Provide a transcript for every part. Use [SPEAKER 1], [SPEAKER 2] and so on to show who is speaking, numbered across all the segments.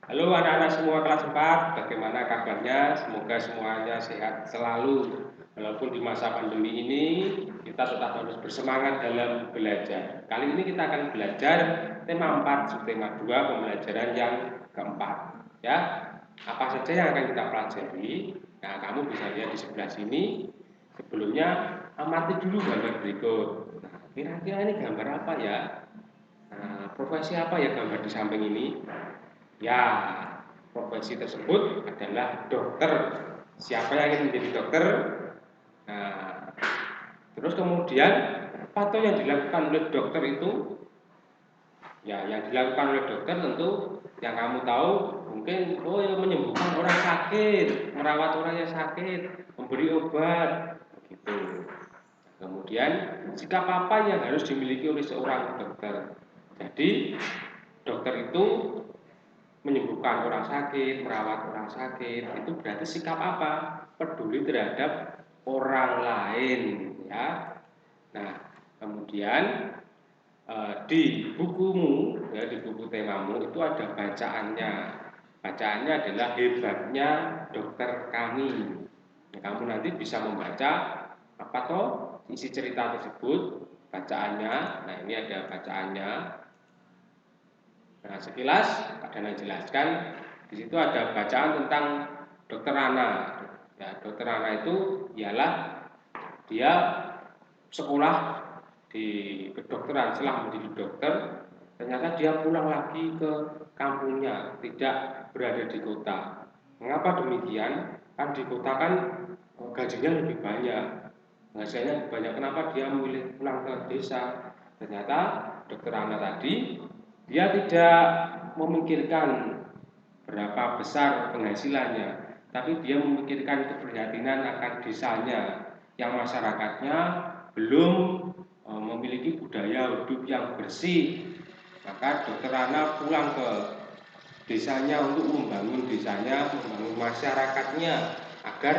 [SPEAKER 1] Halo anak-anak semua kelas 4, bagaimana kabarnya? Semoga semuanya sehat selalu. Walaupun di masa pandemi ini, kita tetap harus bersemangat dalam belajar. Kali ini kita akan belajar tema 4, subtema 2, pembelajaran yang keempat. Ya, apa saja yang akan kita pelajari? Nah, kamu bisa lihat di sebelah sini. Sebelumnya, amati dulu gambar berikut. Nah, kira-kira ini gambar apa ya? Nah, profesi apa ya gambar di samping ini? Ya, profesi tersebut adalah dokter. Siapa yang ingin menjadi dokter? Nah, terus kemudian apa tuh yang dilakukan oleh dokter itu? Ya, yang dilakukan oleh dokter tentu yang kamu tahu mungkin menyembuhkan orang sakit, merawat orang yang sakit, memberi obat, begitu. Kemudian sikap apa yang harus dimiliki oleh seorang dokter? Jadi dokter itu menyembuhkan orang sakit, merawat orang sakit, itu berarti sikap apa? Peduli terhadap orang lain, ya. Nah, kemudian di bukumu, ya di buku temamu itu ada bacaannya. Bacaannya adalah hebatnya dokter kami. Nah, kamu nanti bisa membaca apa toh isi cerita tersebut, bacaannya. Nah, ini ada bacaannya. Nah, sekilas ada yang jelaskan di situ ada bacaan tentang Dokter Ana. Ya, Dokter Ana itu ialah dia sekolah di kedokteran setelah menjadi dokter, ternyata dia pulang lagi ke kampungnya, tidak berada di kota. Mengapa demikian? Kan di kota kan gajinya lebih banyak, penghasilannya lebih banyak. Kenapa dia memilih pulang ke desa? Ternyata Dokter Ana tadi dia tidak memikirkan berapa besar penghasilannya, tapi dia memikirkan keprihatinan akan desanya yang masyarakatnya belum memiliki budaya hidup yang bersih. Maka Dokter Ana pulang ke desanya untuk membangun desanya, membangun masyarakatnya agar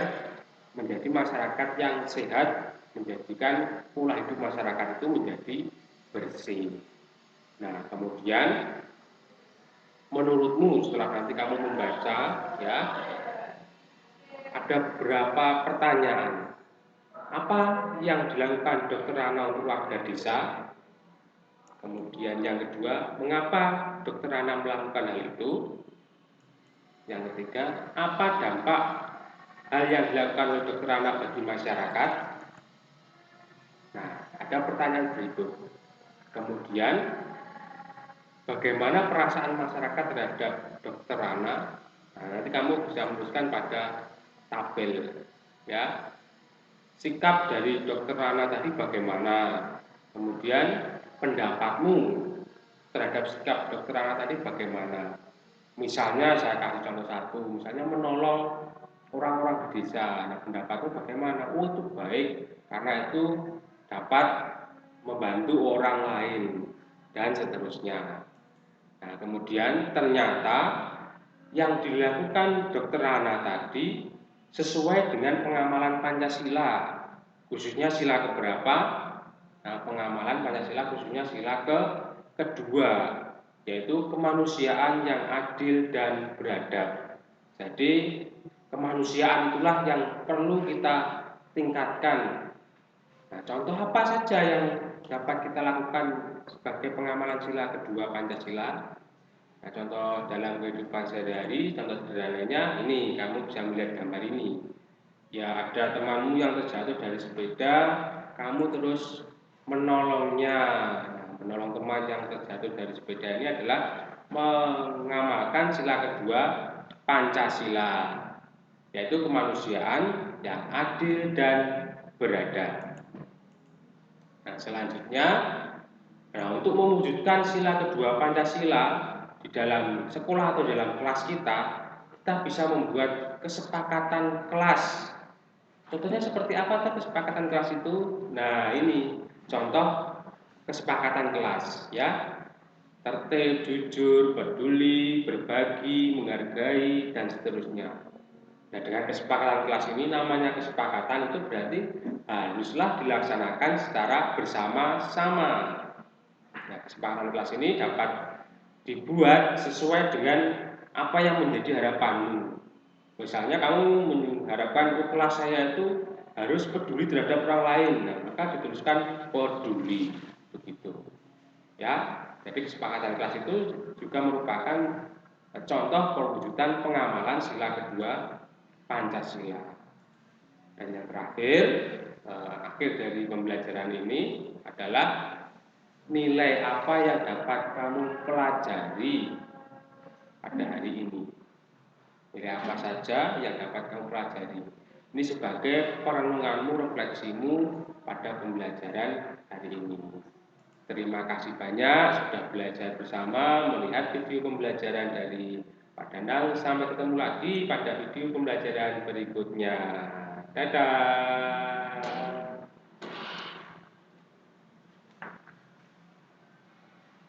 [SPEAKER 1] menjadi masyarakat yang sehat, menjadikan pola hidup masyarakat itu menjadi bersih. Nah, kemudian menurutmu setelah nanti kamu membaca, ya, ada beberapa pertanyaan. Apa yang dilakukan Dokter Rana untuk warga desa? Kemudian yang kedua, mengapa Dokter Rana melakukan hal itu? Yang ketiga, apa dampak hal yang dilakukan oleh Dokter Rana bagi masyarakat? Nah, ada pertanyaan berikut. Kemudian, bagaimana perasaan masyarakat terhadap Dokter Rana? Nah, nanti kamu bisa menuliskan pada tabel, ya. Sikap dari Dokter Rana tadi bagaimana? Kemudian pendapatmu terhadap sikap Dokter Rana tadi bagaimana? Misalnya saya kasih contoh satu, misalnya menolong orang-orang di desa. Nah, pendapatmu bagaimana? Oh, itu baik karena itu dapat membantu orang lain dan seterusnya. Nah, kemudian ternyata yang dilakukan Dokter Rana tadi sesuai dengan pengamalan Pancasila, khususnya sila keberapa? Nah, pengamalan Pancasila khususnya sila kedua, yaitu kemanusiaan yang adil dan beradab. Jadi, kemanusiaan itulah yang perlu kita tingkatkan. Nah, contoh apa saja yang dapat kita lakukan sebagai pengamalan sila kedua Pancasila? Nah, contoh dalam kehidupan sehari-hari, contoh sederhananya ini, kamu bisa melihat gambar ini. Ya, ada temanmu yang terjatuh dari sepeda, kamu terus menolongnya. Nah, menolong teman yang terjatuh dari sepeda ini adalah mengamalkan sila kedua Pancasila, yaitu kemanusiaan yang adil dan beradab. Nah, selanjutnya, nah, untuk mewujudkan sila kedua Pancasila di dalam sekolah atau dalam kelas kita bisa membuat kesepakatan kelas. Contohnya seperti apa tuh kesepakatan kelas itu? Nah, ini contoh kesepakatan kelas, ya. Tertib, jujur, peduli, berbagi, menghargai, dan seterusnya. Nah, dengan kesepakatan kelas ini namanya kesepakatan itu berarti haruslah dilaksanakan secara bersama-sama. Nah, kesepakatan kelas ini dapat dibuat sesuai dengan apa yang menjadi harapanmu. Misalnya kamu mengharapkan kelas saya itu harus peduli terhadap orang lain, nah, maka dituliskan peduli, begitu. Ya, jadi kesepakatan kelas itu juga merupakan contoh perwujudan pengamalan sila kedua Pancasila. Dan yang terakhir, akhir dari pembelajaran ini adalah nilai apa yang dapat kamu pelajari pada hari ini. Nilai apa saja yang dapat kamu pelajari. Ini sebagai perenunganmu, refleksimu pada pembelajaran hari ini. Terima kasih banyak sudah belajar bersama, melihat video pembelajaran dari Pak Danang. Sampai ketemu lagi pada video pembelajaran berikutnya. Dadah.